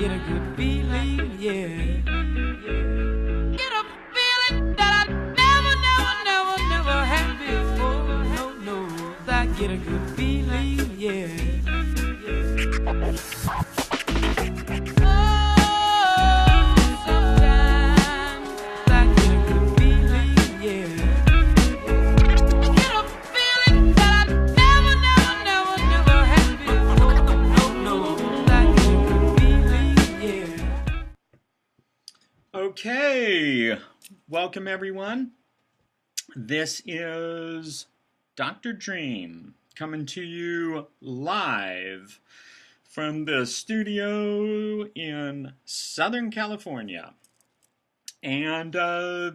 get a good feeling, yeah. Get a feeling that I never had before. No, no, I get a good feeling, yeah. Okay, welcome everyone. This is Dr. Dream coming to you live from the studio in Southern California. And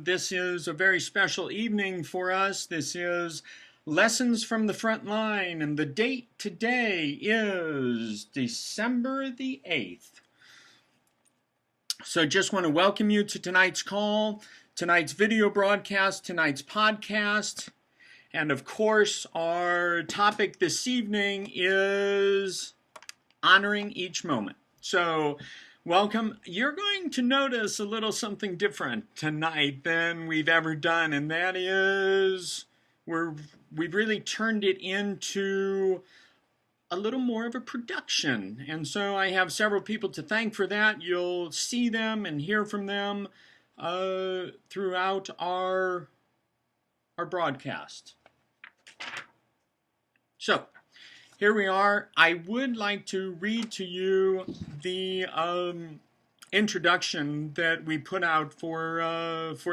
this is a very special evening for us. This is Lessons from the Front Line, and the date today is December the 8th. So just want to welcome you to tonight's call, tonight's video broadcast, tonight's podcast. And of course, our topic this evening is honoring each moment. So welcome. You're going to notice a little something different tonight than we've ever done. And that is we've really turned it into a little more of a production, and so I have several people to thank for that. You'll see them and hear from them throughout our broadcast. So here we are. I would like to read to you the introduction that we put out for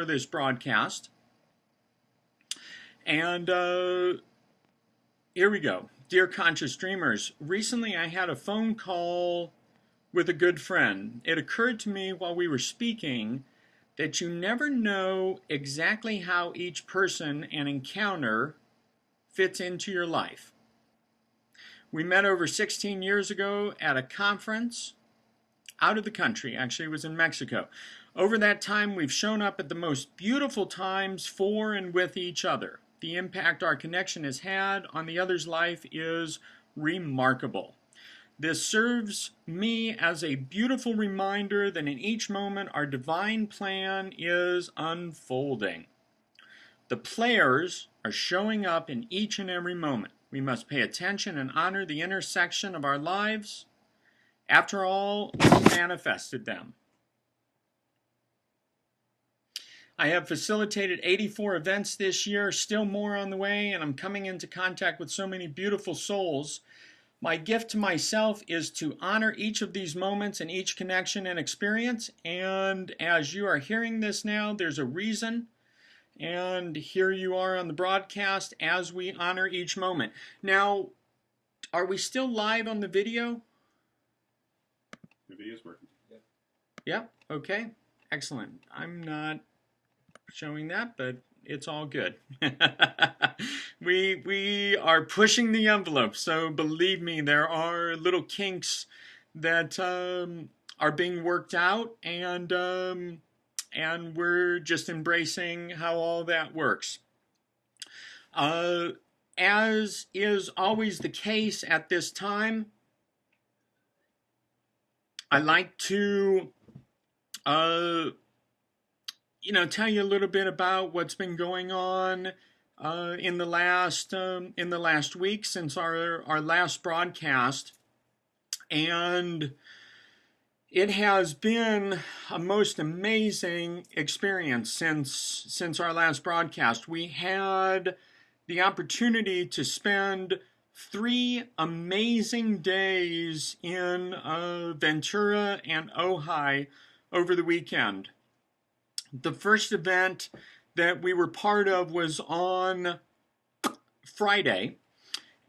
this broadcast, and here we go. Dear Conscious Dreamers, recently I had a phone call with a good friend. It occurred to me while we were speaking that you never know exactly how each person and encounter fits into your life. We met over 16 years ago at a conference out of the country. Actually, it was in Mexico. Over that time, we've shown up at the most beautiful times for and with each other. The impact our connection has had on the other's life is remarkable. This serves me as a beautiful reminder that in each moment our divine plan is unfolding. The players are showing up in each and every moment. We must pay attention and honor the intersection of our lives. After all, we manifested them. I have facilitated 84 events this year, still more on the way, and I'm coming into contact with so many beautiful souls. My gift to myself is to honor each of these moments and each connection and experience, and as you are hearing this now, there's a reason, and here you are on the broadcast as we honor each moment. Now, are we still live on the video? The video's working. Yeah, okay, excellent. I'm not showing that, but it's all good. we are pushing the envelope, so believe me, there are little kinks that are being worked out, and we're just embracing how all that works. As is always the case at this time, I like to tell you a little bit about what's been going on in the last week since our last broadcast, and it has been a most amazing experience since our last broadcast. We had the opportunity to spend 3 amazing days in Ventura and Ojai over the weekend. The first event that we were part of was on Friday,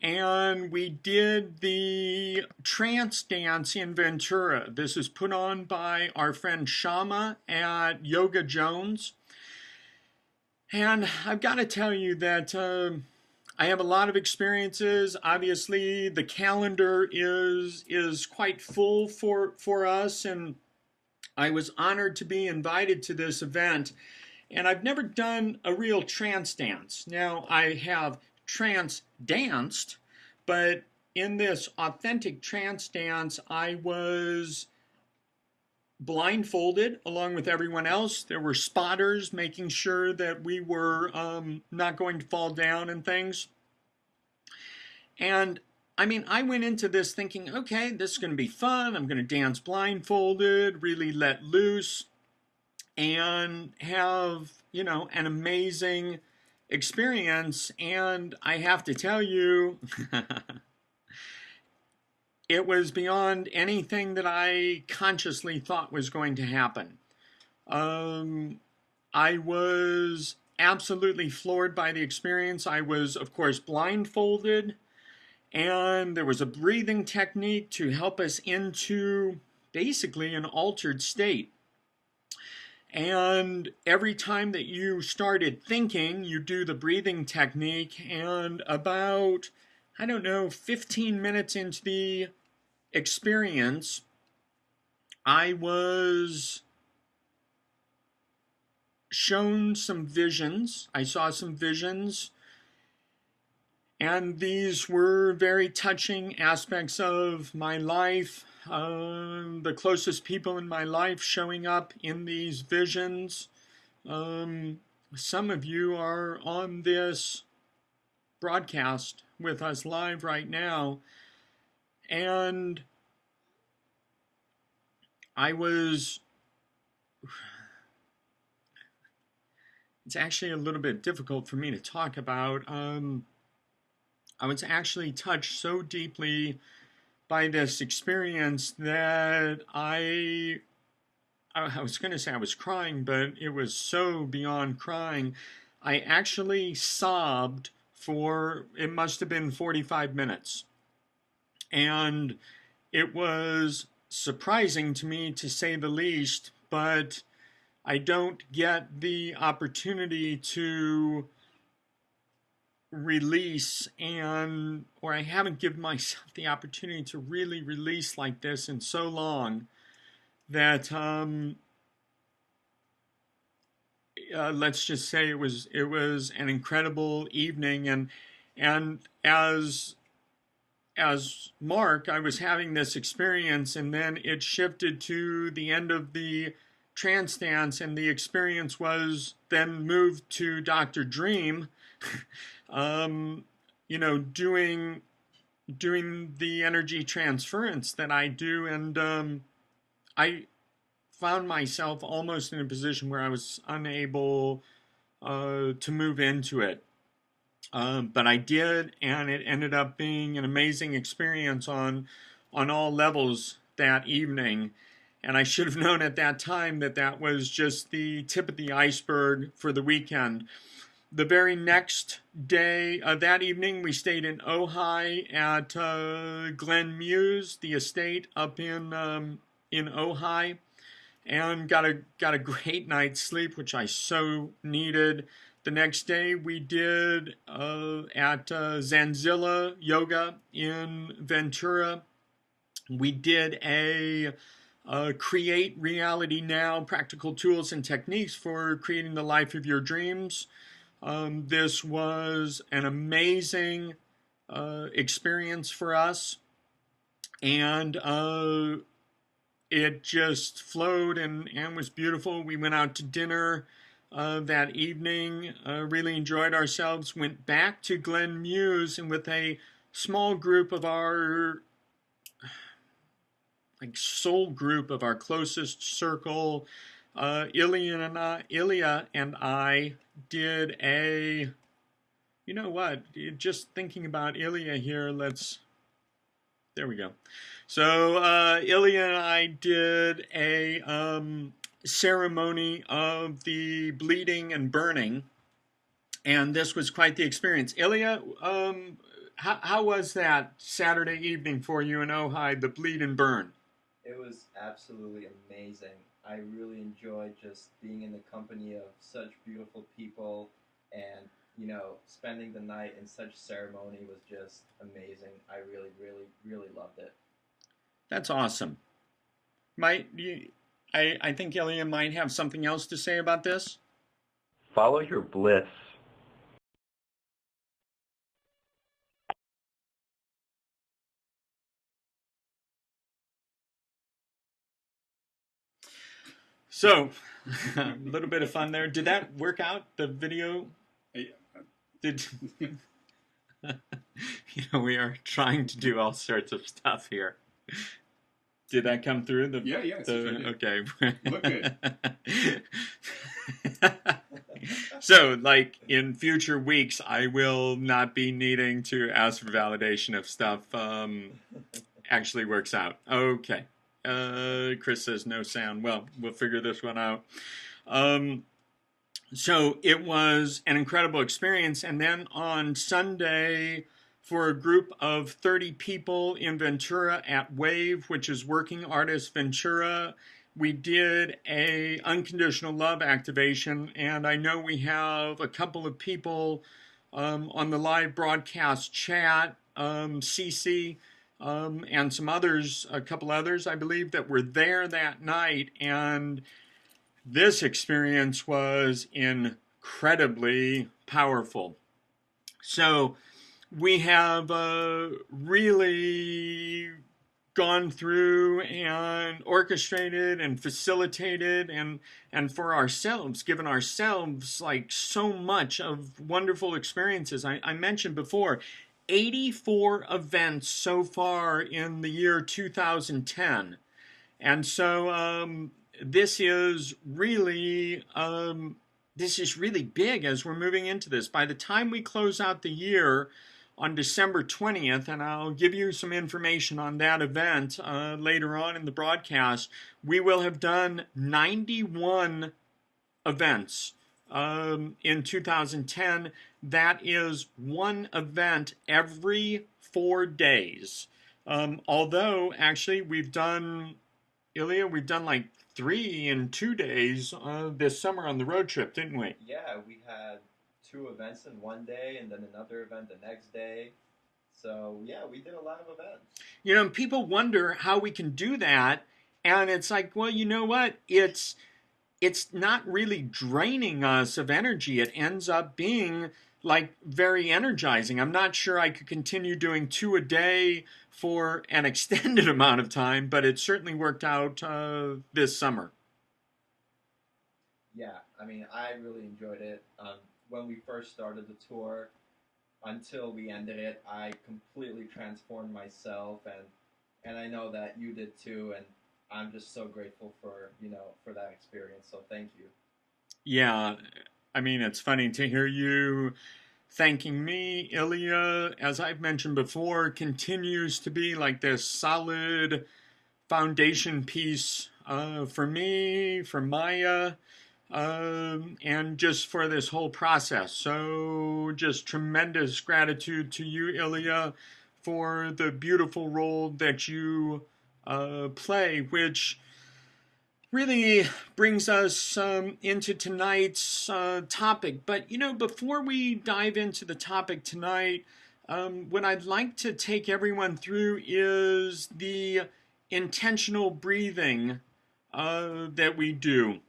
and we did the trance dance in Ventura. This is put on by our friend Shama at Yoga Jones. And I've got to tell you that I have a lot of experiences. Obviously, the calendar is quite full for us, and I was honored to be invited to this event, and I've never done a real trance dance. Now, I have trance danced, but in this authentic trance dance, I was blindfolded along with everyone else. There were spotters making sure that we were not going to fall down and things. And I mean, I went into this thinking, okay, this is going to be fun. I'm going to dance blindfolded, really let loose, and have, an amazing experience. And I have to tell you, it was beyond anything that I consciously thought was going to happen. I was absolutely floored by the experience. I was, of course, blindfolded, and there was a breathing technique to help us into basically an altered state. And every time that you started thinking, you do the breathing technique, and about, 15 minutes into the experience, I was shown some visions. I saw some visions, and these were very touching aspects of my life. The closest people in my life showing up in these visions. Some of you are on this broadcast with us live right now, and it's actually a little bit difficult for me to talk about. I was actually touched so deeply by this experience that I was going to say I was crying, but it was so beyond crying. I actually sobbed for, it must have been 45 minutes. And it was surprising to me, to say the least, but I don't get the opportunity to release, or I haven't given myself the opportunity to really release like this in so long, that let's just say it was an incredible evening. And as Mark, I was having this experience, and then it shifted to the end of the trance dance, and the experience was then moved to Dr. Dream, doing the energy transference that I do, and I found myself almost in a position where I was unable to move into it. But I did, and it ended up being an amazing experience on all levels that evening. And I should have known at that time that that was just the tip of the iceberg for the weekend. The very next day, that evening, we stayed in Ojai at Glen Mews, the estate up in Ojai, and got a great night's sleep, which I so needed. The next day we did at Zanzilla Yoga in Ventura. We did a Create Reality Now, practical tools and techniques for creating the life of your dreams. This was an amazing experience for us, and it just flowed and was beautiful. We went out to dinner that evening, really enjoyed ourselves, went back to Glen Mews, and with a small group of our soul group of our closest circle, Ilya and I did a, just thinking about Ilya here, there we go. So Ilya and I did a ceremony of the bleeding and burning, and this was quite the experience. Ilya, how was that Saturday evening for you in Ojai, the bleed and burn? It was absolutely amazing. I really enjoyed just being in the company of such beautiful people, and spending the night in such ceremony was just amazing. I really, really, really loved it. That's awesome. I think Ilya might have something else to say about this. Follow your bliss. So, a little bit of fun there. Did that work out, the video? Hey, Did we are trying to do all sorts of stuff here. Did that come through? yeah, it sure did. Okay. Look good. So, like, in future weeks, I will not be needing to ask for validation if stuff actually works out. Okay. Chris says no sound. Well, we'll figure this one out. So it was an incredible experience. And then on Sunday, for a group of 30 people in Ventura at WAVE, which is Working Artists Ventura, we did a unconditional love activation. And I know we have a couple of people on the live broadcast chat, CC, and some others, a couple others, I believe, that were there that night. And this experience was incredibly powerful. So we have really gone through and orchestrated and facilitated and for ourselves, given ourselves like so much of wonderful experiences. I mentioned before, 84 events so far in the year 2010. And so this is really big as we're moving into this. By the time we close out the year on December 20th, and I'll give you some information on that event later on in the broadcast, we will have done 91 events in 2010. That is one event every 4 days. Although, actually, we've done, Ilya, we've done like 3 in 2 days this summer on the road trip, didn't we? Yeah, we had 2 events in one day and then another event the next day. So, yeah, we did a lot of events. People wonder how we can do that. And it's like, well, you know what? It's not really draining us of energy. It ends up being like very energizing. I'm not sure I could continue doing 2 a day for an extended amount of time, but it certainly worked out this summer. Yeah, I mean, I really enjoyed it. When we first started the tour, until we ended it, I completely transformed myself, and I know that you did too, and I'm just so grateful for that experience. So thank you. Yeah, I mean, it's funny to hear you thanking me. Ilya, as I've mentioned before, continues to be like this solid foundation piece for me, for Maya, and just for this whole process. So just tremendous gratitude to you, Ilya, for the beautiful role that you play, which really brings us into tonight's topic. But, before we dive into the topic tonight, what I'd like to take everyone through is the intentional breathing that we do.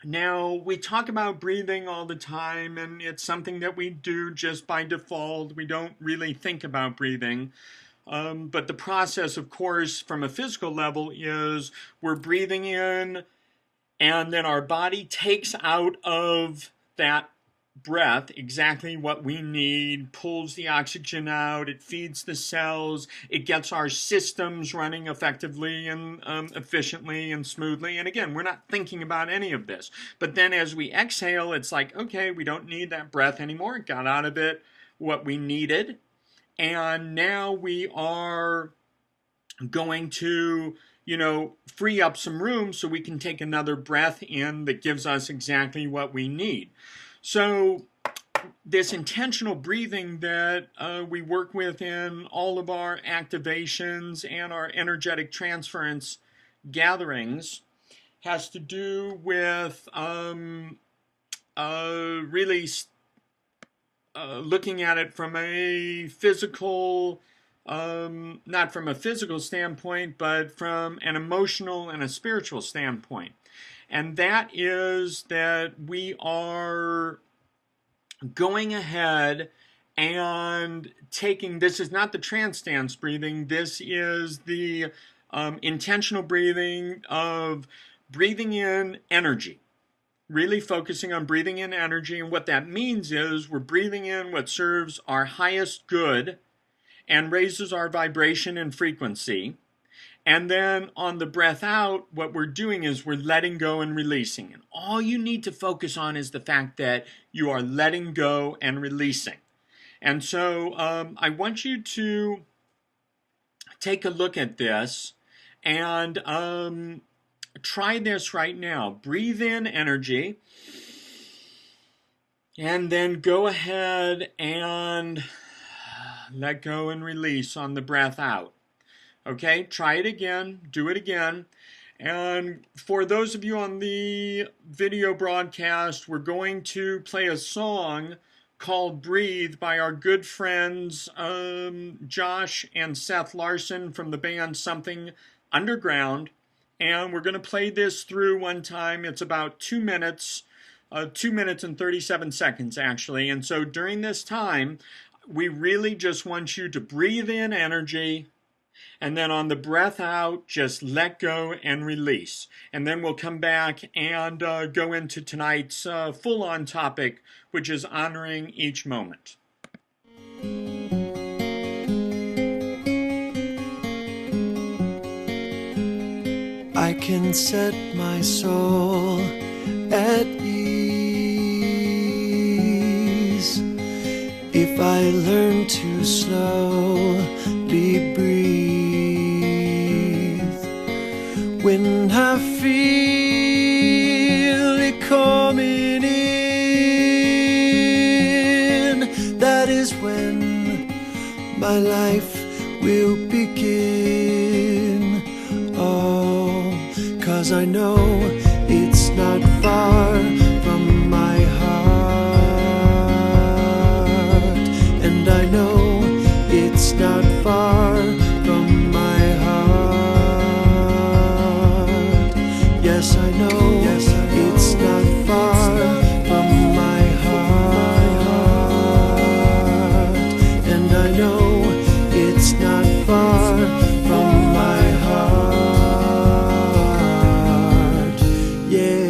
Now, we talk about breathing all the time, and it's something that we do just by default. We don't really think about breathing. But the process, of course, from a physical level is we're breathing in, and then our body takes out of that breath exactly what we need, pulls the oxygen out, it feeds the cells, it gets our systems running effectively and efficiently and smoothly. And again, we're not thinking about any of this. But then as we exhale, it's like, okay, we don't need that breath anymore. It got out of it what we needed. And now we are going to, free up some room so we can take another breath in that gives us exactly what we need. So this intentional breathing that we work with in all of our activations and our energetic transference gatherings has to do with really looking at it from a physical, not from a physical standpoint, but from an emotional and a spiritual standpoint. And that is that we are going ahead and taking, this is not the trance stance breathing, this is the intentional breathing of breathing in energy. Really focusing on breathing in energy, and what that means is we're breathing in what serves our highest good and raises our vibration and frequency. And then on the breath out, what we're doing is we're letting go and releasing. And all you need to focus on is the fact that you are letting go and releasing. And so I want you to take a look at this and try this right now. Breathe in energy and then go ahead and let go and release on the breath out. Okay, try it again, do it again. And for those of you on the video broadcast, we're going to play a song called Breathe by our good friends Josh and Seth Larson from the band Something Underground. And we're going to play this through one time. It's about 2 minutes, 2 minutes and 37 seconds actually. And so during this time, we really just want you to breathe in energy, and then on the breath out, just let go and release. And then we'll come back and go into tonight's full-on topic, which is honoring each moment. I can set my soul at ease if I learn to slowly breathe. When I feel it coming in, that is when my life will begin. Oh, 'cause I know it's not far from my heart, and I know it's not far from my heart. Yes, I know it's not far from my heart, and I know it's not far from my heart. Yeah.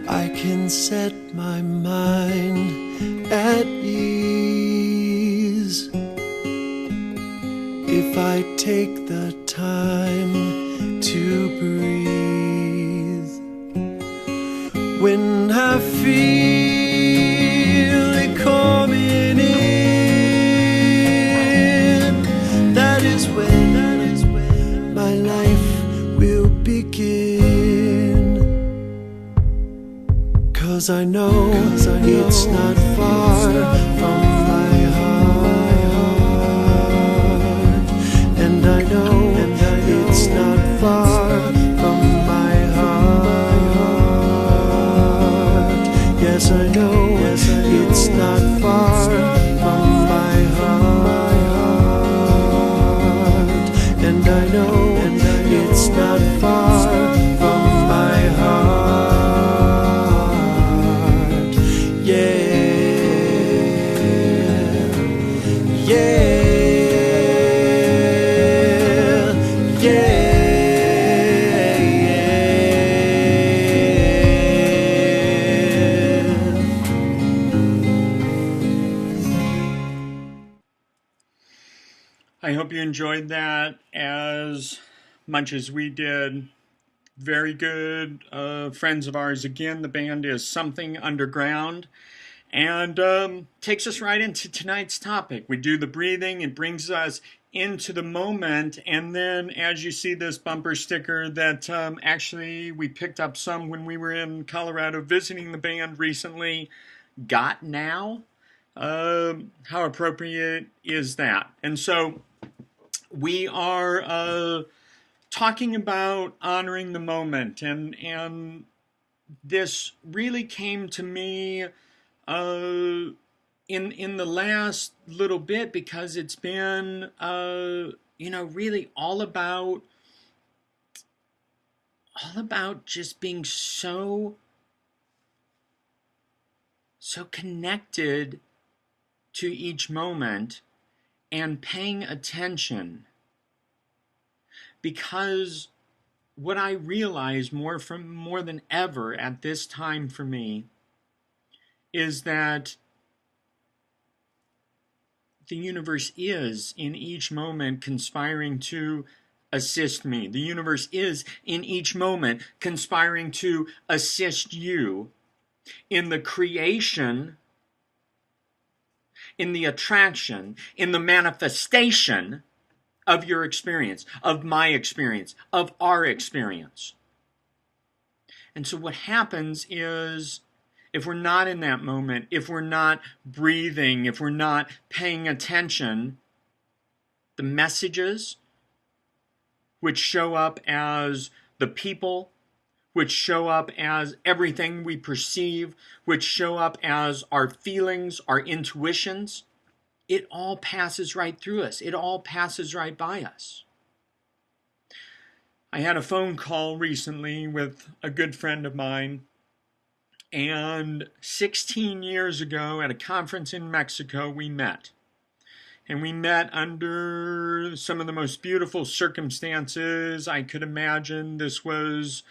I can set my mind at ease if I take the time to breathe. When I feel it coming in, that is when my life will begin. 'Cause I know it's not far from my heart, and I know it's not far from my heart. Yes, I know it's not far from my heart, and I know it's not far from my heart. Yeah, yeah, yeah, I hope you enjoyed that as much as we did. Very good friends of ours. Again, the band is Something Underground, and takes us right into tonight's topic. We do the breathing. It brings us into the moment, and then as you see this bumper sticker that actually we picked up some when we were in Colorado visiting the band recently, Got Now? How appropriate is that? And so we are talking about honoring the moment, and this really came to me in the last little bit, because it's been really all about all about just being so connected to each moment and paying attention. Because what I realize more than ever at this time for me is that the universe is in each moment conspiring to assist me. The universe is in each moment conspiring to assist you in the creation, in the attraction, in the manifestation of your experience, of my experience, of our experience. And so what happens is, if we're not in that moment, if we're not breathing, if we're not paying attention, the messages which show up as the people, which show up as everything we perceive, which show up as our feelings, our intuitions, it all passes right through us. It all passes right by us. I had a phone call recently with a good friend of mine, and 16 years ago at a conference in Mexico, we met. And we met under some of the most beautiful circumstances I could imagine. This was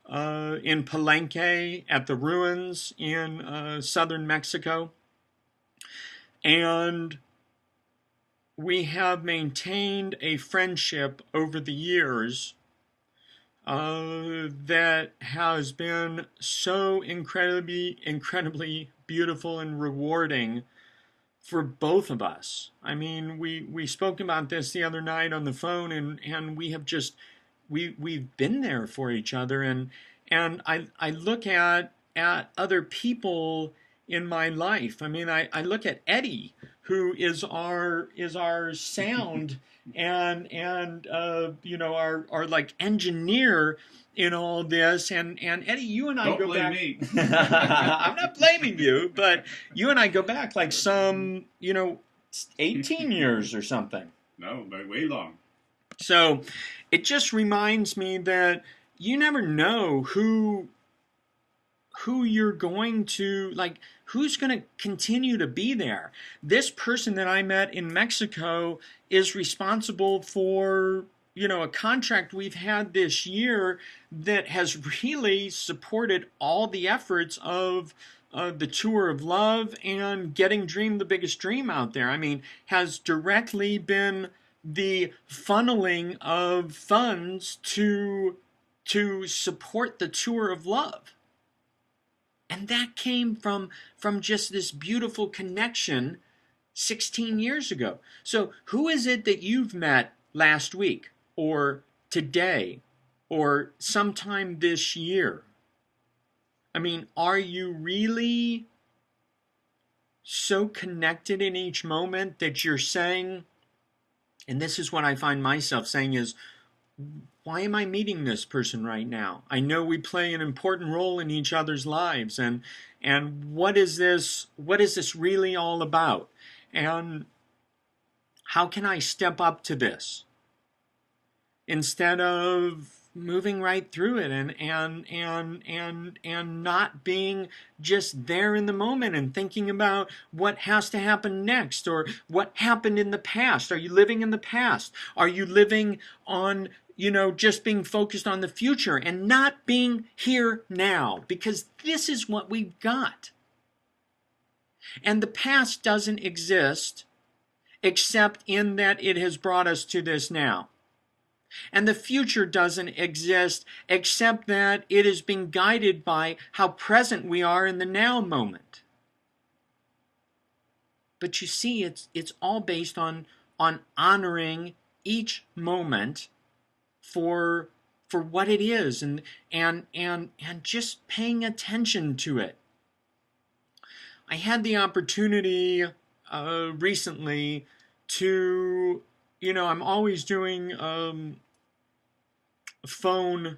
in Palenque at the ruins in southern Mexico. And we have maintained a friendship over the years that has been so incredibly beautiful and rewarding for both of us. I mean, we spoke about this the other night on the phone, and we have just we've been there for each other, and I look at other people in my life. I mean, I look at Eddie, who is our sound and you know, our like engineer in all this, and Eddie, you and I Don't go blame back. me. I'm not blaming you, but you and I go back like some, 18 years or something. No, but way long. So it just reminds me that you never know who you're going to, like, who's going to continue to be there. This person that I met in Mexico is responsible for, a contract we've had this year that has really supported all the efforts of the Tour of Love and getting Dream the Biggest Dream out there. I mean, has directly been the funneling of funds to support the Tour of Love. And that came from just this beautiful connection 16 years ago. So who is it that you've met last week or today or sometime this year? I mean, are you really so connected in each moment that you're saying, and this is what I find myself saying is, why am I meeting this person right now? I know we play an important role in each other's lives, and what is this really all about? And how can I step up to this instead of moving right through it and not being just there in the moment and thinking about what has to happen next or what happened in the past? Are you living in the past? Are you living on, just being focused on the future and not being here now? Because this is what we've got. And the past doesn't exist except in that it has brought us to this now. And the future doesn't exist except that it is being guided by how present we are in the now moment. But you see, it's all based on honoring each moment for what it is and just paying attention to it. I had the opportunity recently to, I'm always doing phone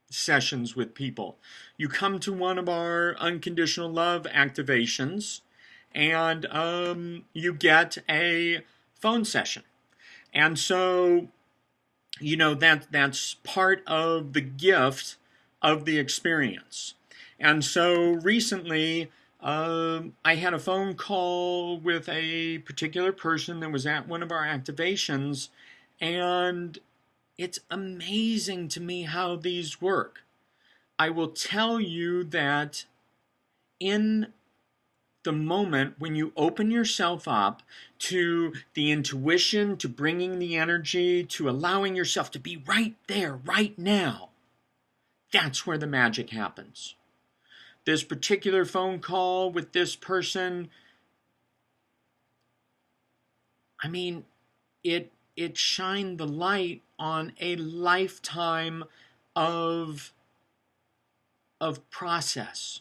sessions with people. You come to one of our unconditional love activations and you get a phone session. And so that's part of the gift of the experience. And so recently, I had a phone call with a particular person that was at one of our activations, and it's amazing to me how these work. I will tell you that in the moment when you open yourself up to the intuition, to bringing the energy, to allowing yourself to be right there, right now, that's where the magic happens. This particular phone call with this person, I mean, it shined the light on a lifetime of process.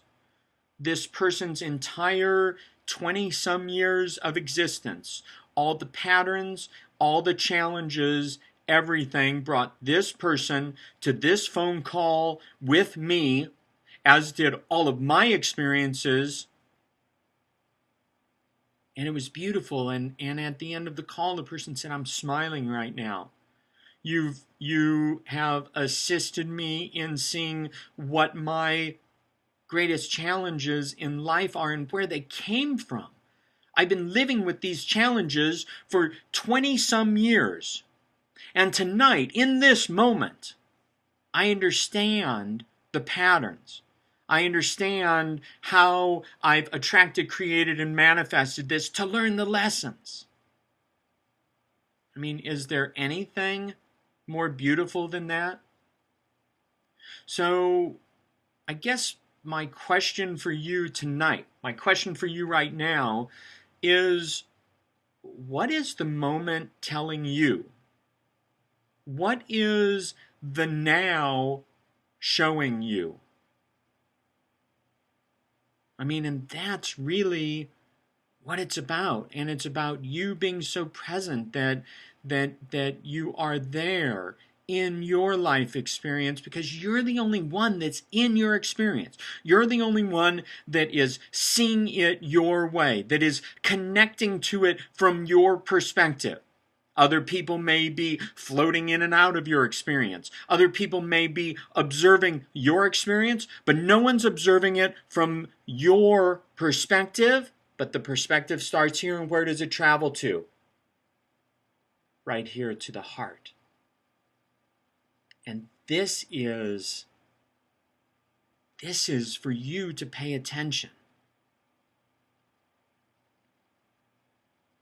This person's entire 20-some years of existence, all the patterns, all the challenges, everything brought this person to this phone call with me, as did all of my experiences. And it was beautiful. And at the end of the call, the person said, "I'm smiling right now. You have assisted me in seeing what my greatest challenges in life are and where they came from. I've been living with these challenges for 20-some years. And tonight, in this moment, I understand the patterns. I understand how I've attracted, created, and manifested this to learn the lessons." I mean, is there anything more beautiful than that? So, I guess my question for you tonight, my question for you right now is, what is the moment telling you? What is the now showing you? I mean, and that's really what it's about. And it's about you being so present that you are there in your life experience, because you're the only one that's in your experience. You're the only one that is seeing it your way, that is connecting to it from your perspective. Other people may be floating in and out of your experience. Other people may be observing your experience, but no one's observing it from your perspective. But the perspective starts here, and where does it travel to? Right here to the heart. And this is for you to pay attention.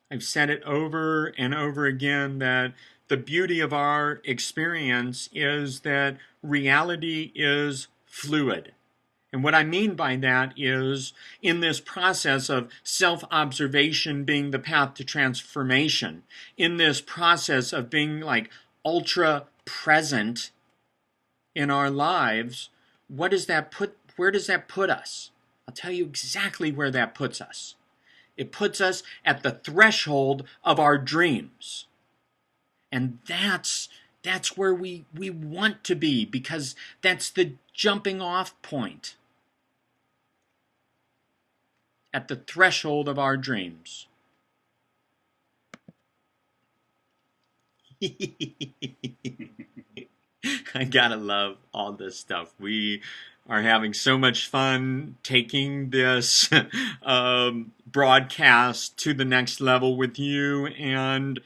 I've said it over and over again that the beauty of our experience is that reality is fluid. And what I mean by that is, in this process of self-observation being the path to transformation, in this process of being like ultra present in our lives, where does that put us? I'll tell you exactly where that puts us. It puts us at the threshold of our dreams. And that's where we want to be, because that's the jumping off point. At the threshold of our dreams. I gotta love all this stuff. We are having so much fun taking this broadcast to the next level with you, and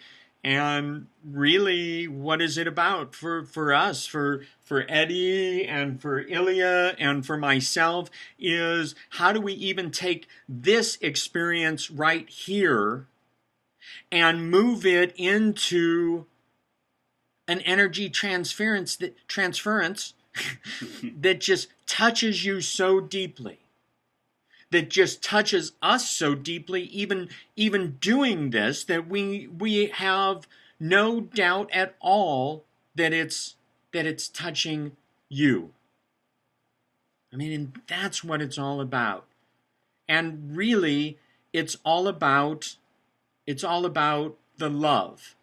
really, what is it about for us, for Eddie and for Ilya and for myself, is how do we even take this experience right here and move it into an energy transference that just touches you so deeply, that just touches us so deeply, even doing this, that we have no doubt at all that it's touching you. I mean, and that's what it's all about. And really, it's all about the love.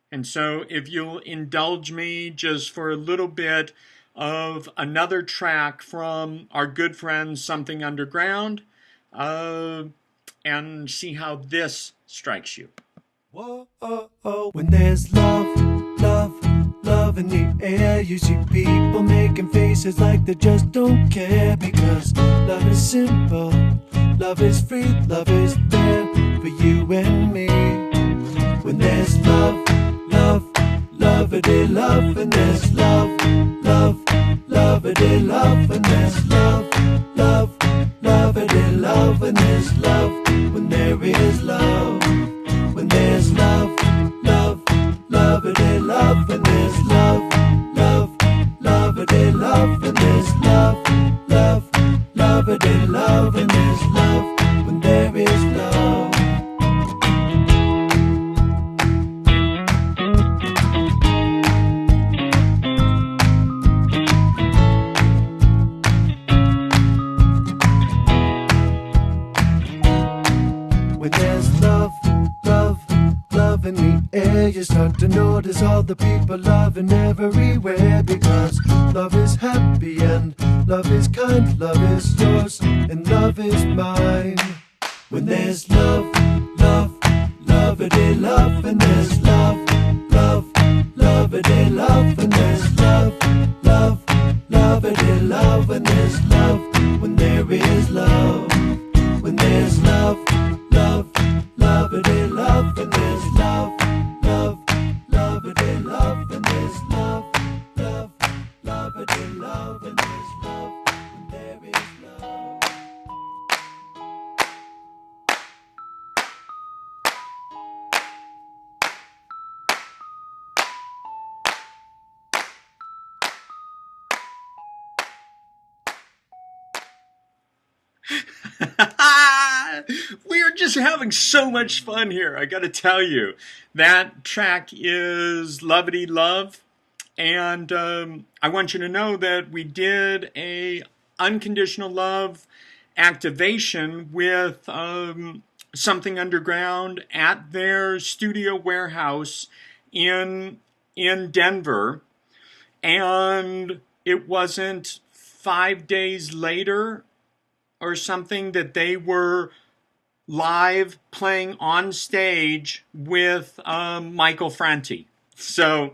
And so if you'll indulge me just for a little bit of another track from our good friends Something Underground, and see how this strikes you. Whoa, oh, oh. When there's love, love, love in the air. You see people making faces like they just don't care, because love is simple, love is free, love is there for you and me. When there's love, love, love-a-day love, and there's love, love, love-a-day love, and there's love, love, love-a-day love, and there's love when there is love. When there's love, love, love-a-day love, and there's love, love, love-a-day love, and there's love, love, love-a-day love, and there's love when there is love. When there's love, love, love in the air, you start to notice all the people loving everywhere, because love is happy and love is kind, love is yours and love is mine. When there's love, love, love-a-day love, and there's love, love, love-a-day love, and there's love, love, love-a-day love, and there's love when there is love. When there's love, love, love-a-day love, and there's love, love, love-a-day love, and there's love, love, love-a-day love, and there's love when there is love. We are just having so much fun here. I got to tell you, that track is Lovity Love, and I want you to know that we did a Unconditional Love activation with Something Underground at their studio warehouse in Denver, and it wasn't 5 days later or something that they were live playing on stage with Michael Franti. So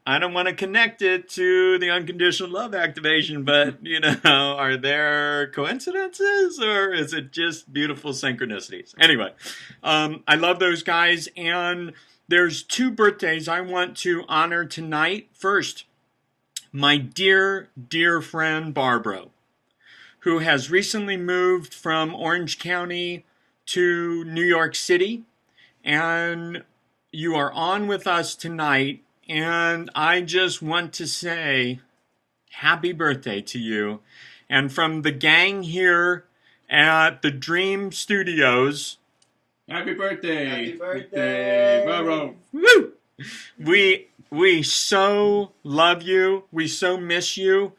I don't want to connect it to the Unconditional Love activation, but, you know, are there coincidences or is it just beautiful synchronicities? Anyway, I love those guys, and there's 2 birthdays I want to honor tonight. First, my dear, dear friend Barbara, who has recently moved from Orange County to New York City, and you are on with us tonight, and I just want to say happy birthday to you. And from the gang here at the Dream Studios, Happy birthday! Happy birthday! Bravo! woo! We so love you. We so miss you.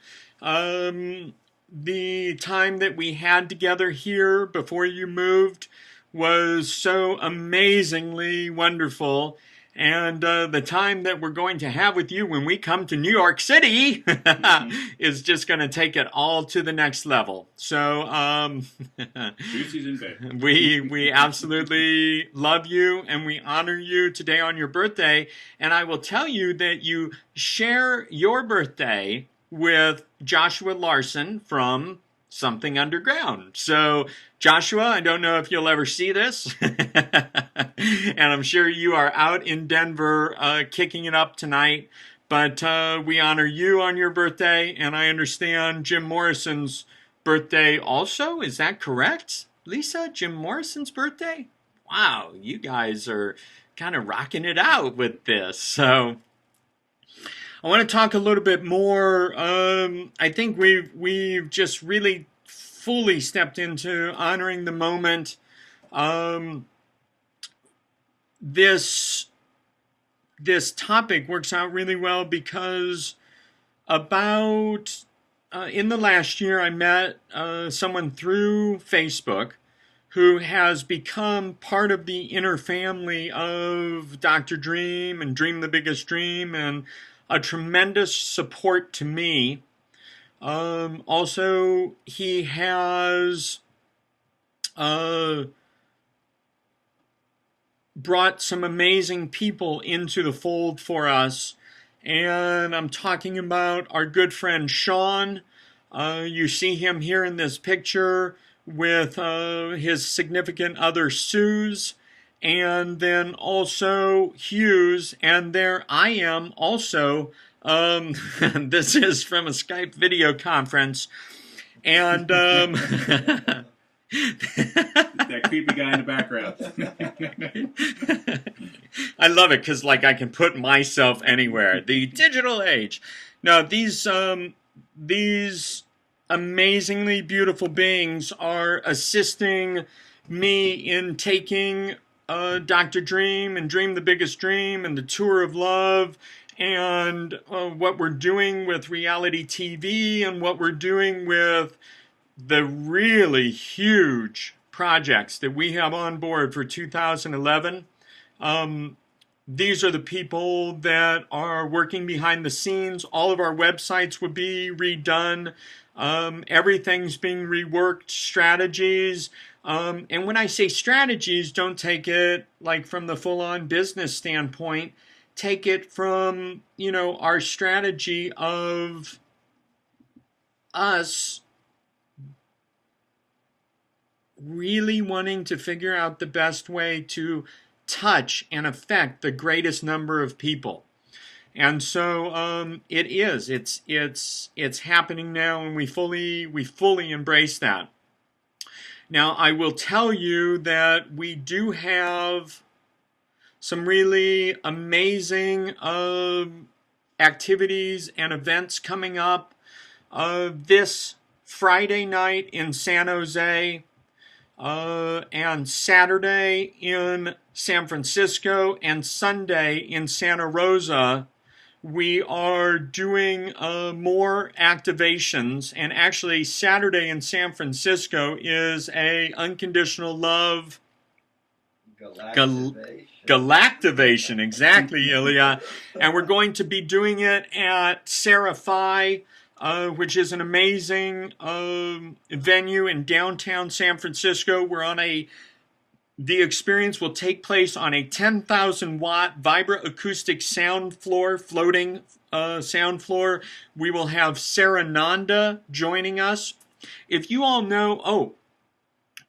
The time that we had together here before you moved was so amazingly wonderful. And the time that we're going to have with you when we come to New York City is just going to take it all to the next level. So Juicy's in bed. we absolutely love you, and we honor you today on your birthday. And I will tell you that you share your birthday with Joshua Larson from Something Underground. So, Joshua, I don't know if you'll ever see this, and I'm sure you are out in Denver kicking it up tonight, but we honor you on your birthday, and I understand Jim Morrison's birthday also. Is that correct, Lisa? Jim Morrison's birthday? Wow, you guys are kind of rocking it out with this. So I want to talk a little bit more. I think we've just really fully stepped into honoring the moment. This topic works out really well because about in the last year I met someone through Facebook who has become part of the inner family of Dr. Dream and Dream the Biggest Dream, and a tremendous support to me. Also, he has brought some amazing people into the fold for us, And I'm talking about our good friend Sean. You see him here in this picture with his significant other Suze, and then also Hughes, and there I am also. This is from a Skype video conference, and That creepy guy in the background. I love it because like I can put myself anywhere. The digital age. Now these amazingly beautiful beings are assisting me in taking Dr. Dream and Dream the Biggest Dream and the Tour of Love and what we're doing with reality TV and what we're doing with the really huge projects that we have on board for 2011. These are the people that are working behind the scenes. All of our websites will be redone. Everything's being reworked, strategies. And when I say strategies, don't take it like from the full-on business standpoint. Take it from, you know, our strategy of us really wanting to figure out the best way to touch and affect the greatest number of people. And so it's happening now, and we fully embrace that. Now I will tell you that we do have some really amazing activities and events coming up this Friday night in San Jose, and Saturday in San Francisco, and Sunday in Santa Rosa. We are doing more activations, and actually Saturday in San Francisco is a Unconditional Love Galactivation, exactly, Ilya. And we're going to be doing it at Sarah Phi, which is an amazing venue in downtown San Francisco. The experience will take place on a 10,000 watt vibra-acoustic sound floor, floating sound floor. We will have Sarah Nanda joining us. If you all know,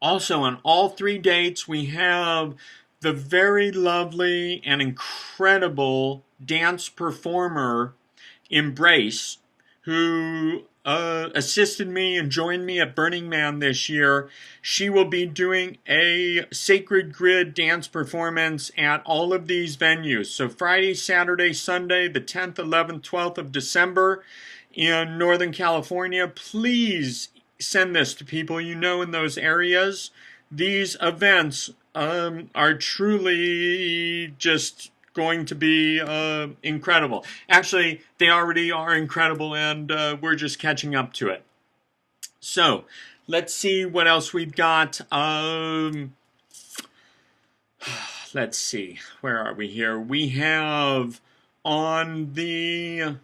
also on all 3 dates, we have the very lovely and incredible dance performer, Embrace, who assisted me and joined me at Burning Man this year. She will be doing a Sacred Grid dance performance at all of these venues. So Friday, Saturday, Sunday, the 10th, 11th, 12th of December in Northern California. Please send this to people you know in those areas. These events are truly just going to be incredible. Actually, they already are incredible, and we're just catching up to it. So, let's see what else we've got. Let's see. Where are we here? We have on the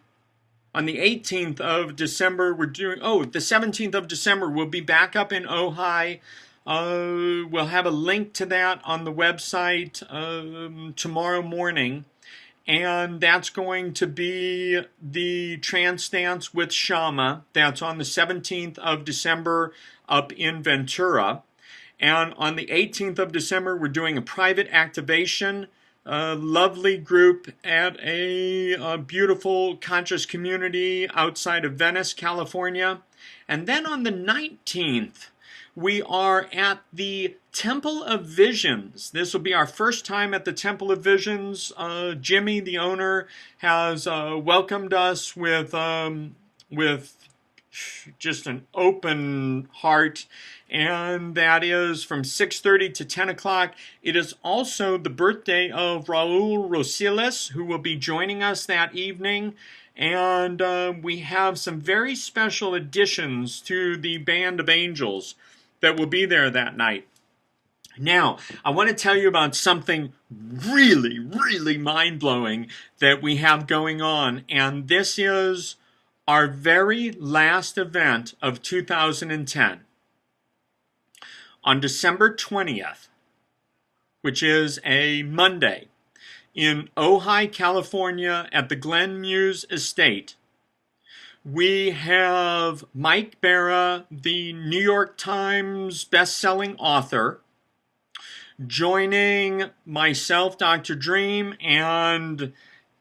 18th of December, we're doing, the 17th of December, we'll be back up in Ojai. We'll have a link to that on the website tomorrow morning, and that's going to be the Trance Dance with Shama. That's on the 17th of December up in Ventura. And on the 18th of December, we're doing a private activation, a lovely group at a beautiful conscious community outside of Venice, California. And then on the 19th, we are at the Temple of Visions. This will be our first time at the Temple of Visions. Jimmy, the owner, has welcomed us with just an open heart, and that is from 6:30 to 10 o'clock. It is also the birthday of Raul Rosiles, who will be joining us that evening. And we have some very special additions to the Band of Angels that will be there that night. Now, I want to tell you about something really, really mind-blowing that we have going on, and this is our very last event of 2010. On December 20th, which is a Monday, in Ojai, California at the Glen Muse Estate. We have Mike Barra, the New York Times best-selling author, joining myself, Dr. Dream, and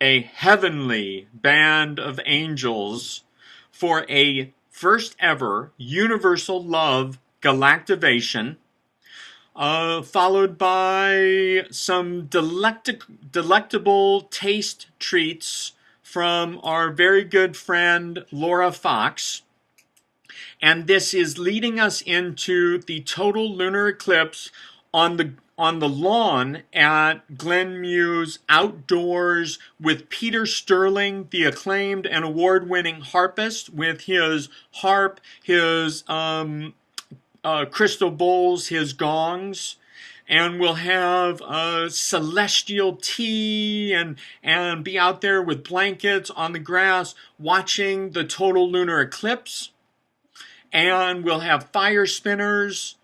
a heavenly band of angels for a first ever Universal Love Galactivation, followed by some delectable taste treats from our very good friend Laura Fox. And this is leading us into the total lunar eclipse on the lawn at Glen Muse outdoors with Peter Sterling, the acclaimed and award-winning harpist, with his harp, his crystal bowls, his gongs. And we'll have celestial tea and be out there with blankets on the grass watching the total lunar eclipse. And we'll have fire spinners.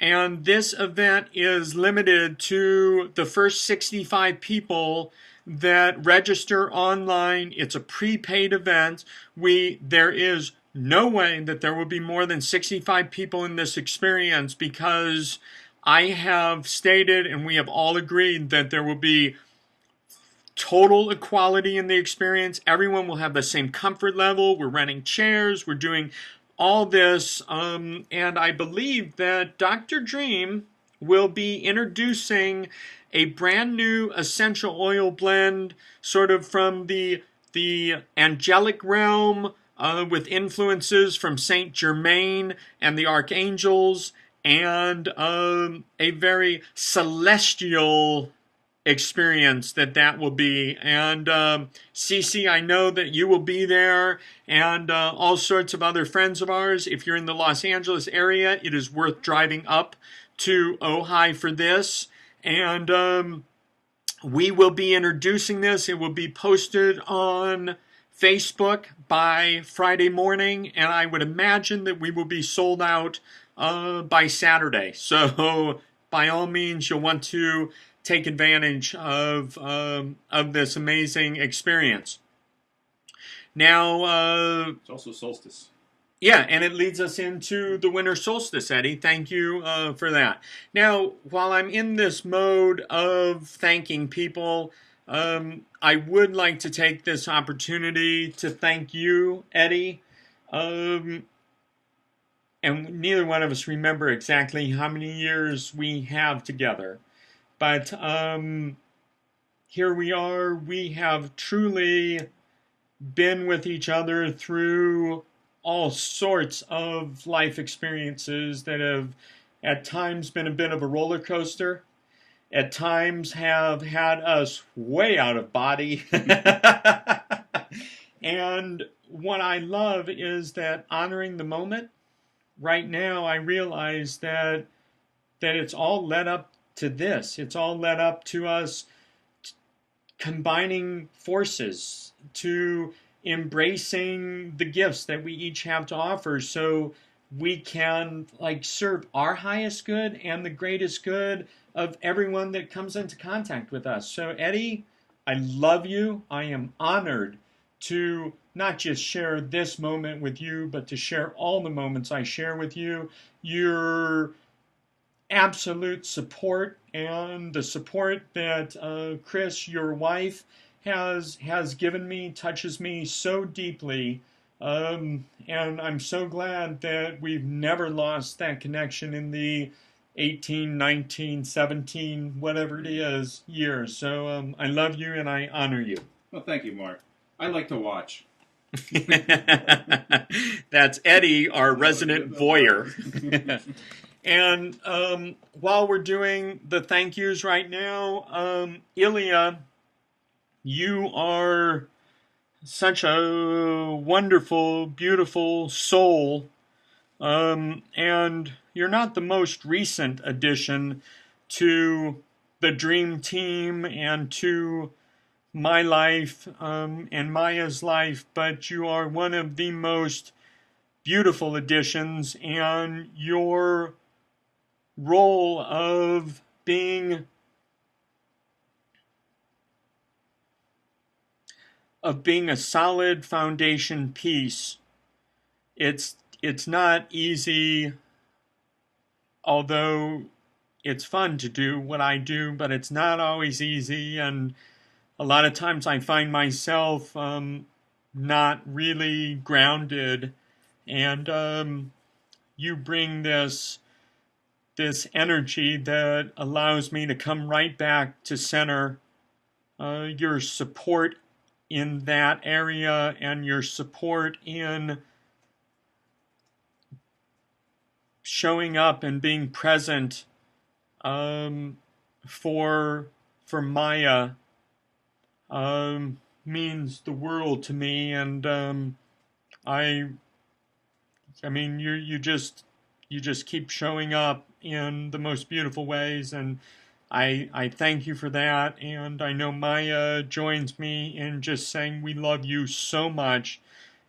And this event is limited to the first 65 people that register online. It's a prepaid event. There is no way that there will be more than 65 people in this experience, because I have stated and we have all agreed that there will be total equality in the experience. Everyone will have the same comfort level. We're renting chairs. We're doing all this, and I believe that Dr. Dream will be introducing a brand new essential oil blend, sort of from the angelic realm, with influences from Saint Germain and the archangels, and a very celestial experience that will be. And Cece, I know that you will be there, and all sorts of other friends of ours. If you're in the Los Angeles area, it is worth driving up to Ojai for this. And we will be introducing this. It will be posted on Facebook by Friday morning, and I would imagine that we will be sold out by Saturday. So by all means, you'll want to take advantage of this amazing experience. Now, It's also solstice. yeah, and it leads us into the winter solstice, Eddie. Thank you for that. Now, while I'm in this mode of thanking people, I would like to take this opportunity to thank you, Eddie. And neither one of us remember exactly how many years we have together. But here we are. We have truly been with each other through all sorts of life experiences that have at times been a bit of a roller coaster, at times have had us way out of body. And what I love is that honoring the moment. Right now, I realize that it's all led up to this. It's all led up to us combining forces, to embracing the gifts that we each have to offer, so we can serve our highest good and the greatest good of everyone that comes into contact with us. So Eddie, I love you. I am honored to not just share this moment with you, but to share all the moments I share with you. Your absolute support and the support that Chris, your wife, has given me touches me so deeply, and I'm so glad that we've never lost that connection in the 18, 19, 17, whatever it is, years. So I love you and I honor you. Well, thank you, Mark. I like to watch. That's Eddie, our resident voyeur. And while we're doing the thank yous right now, Ilya, you are such a wonderful, beautiful soul, and you're not the most recent addition to the Dream Team and to my life and Maya's life, but you are one of the most beautiful additions, and your role of being of being a solid foundation piece. It's not easy, although it's fun to do what I do, but it's not always easy, and a lot of times I find myself not really grounded, and you bring this energy that allows me to come right back to center. Your support in that area and your support in showing up and being present for Maya means the world to me, and I mean you just keep showing up in the most beautiful ways, and I thank you for that, and I know Maya joins me in just saying we love you so much,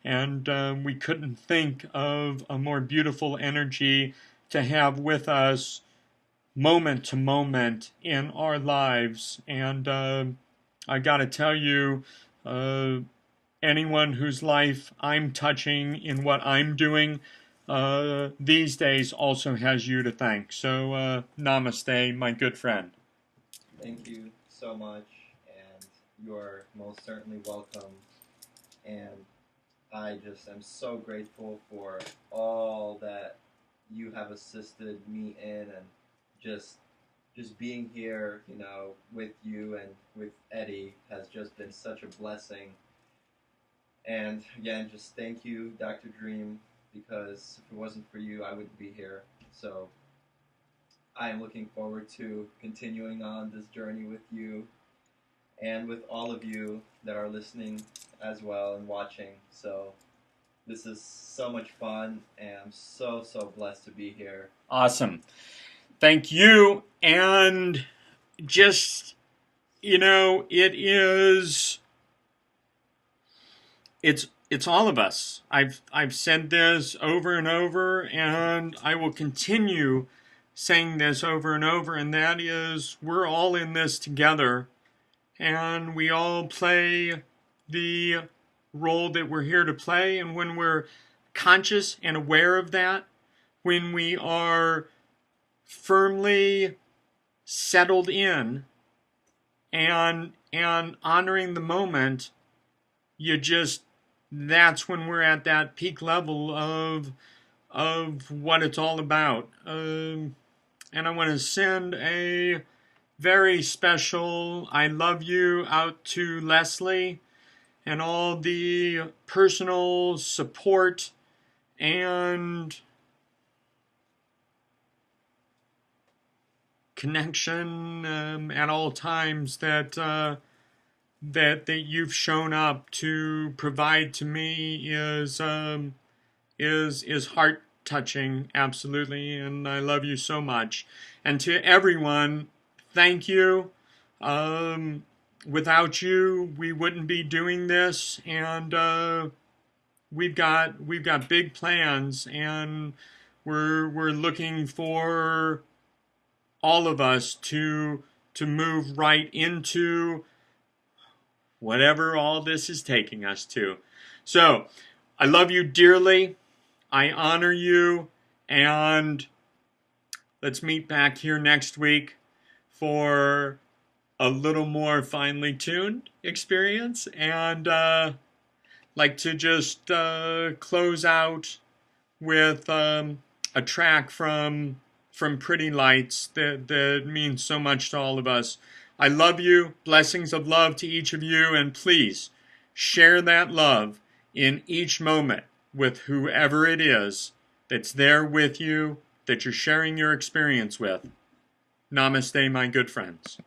and we couldn't think of a more beautiful energy to have with us moment to moment in our lives. And I gotta tell you, anyone whose life I'm touching in what I'm doing these days also has you to thank. So namaste, my good friend. Thank you so much, and you're most certainly welcome. And I just am so grateful for all that you have assisted me in, and just being here, you know, with you and with Eddie has just been such a blessing. And again, just thank you, Dr. Dream, because if it wasn't for you, I wouldn't be here. So I am looking forward to continuing on this journey with you and with all of you that are listening as well and watching. So this is so much fun, and I'm so blessed to be here. Awesome. Thank you. And just, you know, it's all of us. I've said this over and over, and I will continue saying this over and over, and that is we're all in this together, and we all play the role that we're here to play. And when we're conscious and aware of that, when we are firmly settled in and honoring the moment, that's when we're at that peak level of what it's all about. And I want to send a very special I love you out to Leslie and all the personal support and connection at all times that you've shown up to provide to me is heart touching, absolutely, and I love you so much. And to everyone, thank you. Without you, we wouldn't be doing this, and we've got big plans, and we're looking for all of us to move right into whatever all this is taking us to. So, I love you dearly. I honor you, and let's meet back here next week for a little more finely tuned experience, and like to just close out with a track from Pretty Lights that means so much to all of us. I love you. Blessings of love to each of you, and please share that love in each moment with whoever it is that's there with you, that you're sharing your experience with. Namaste, my good friends.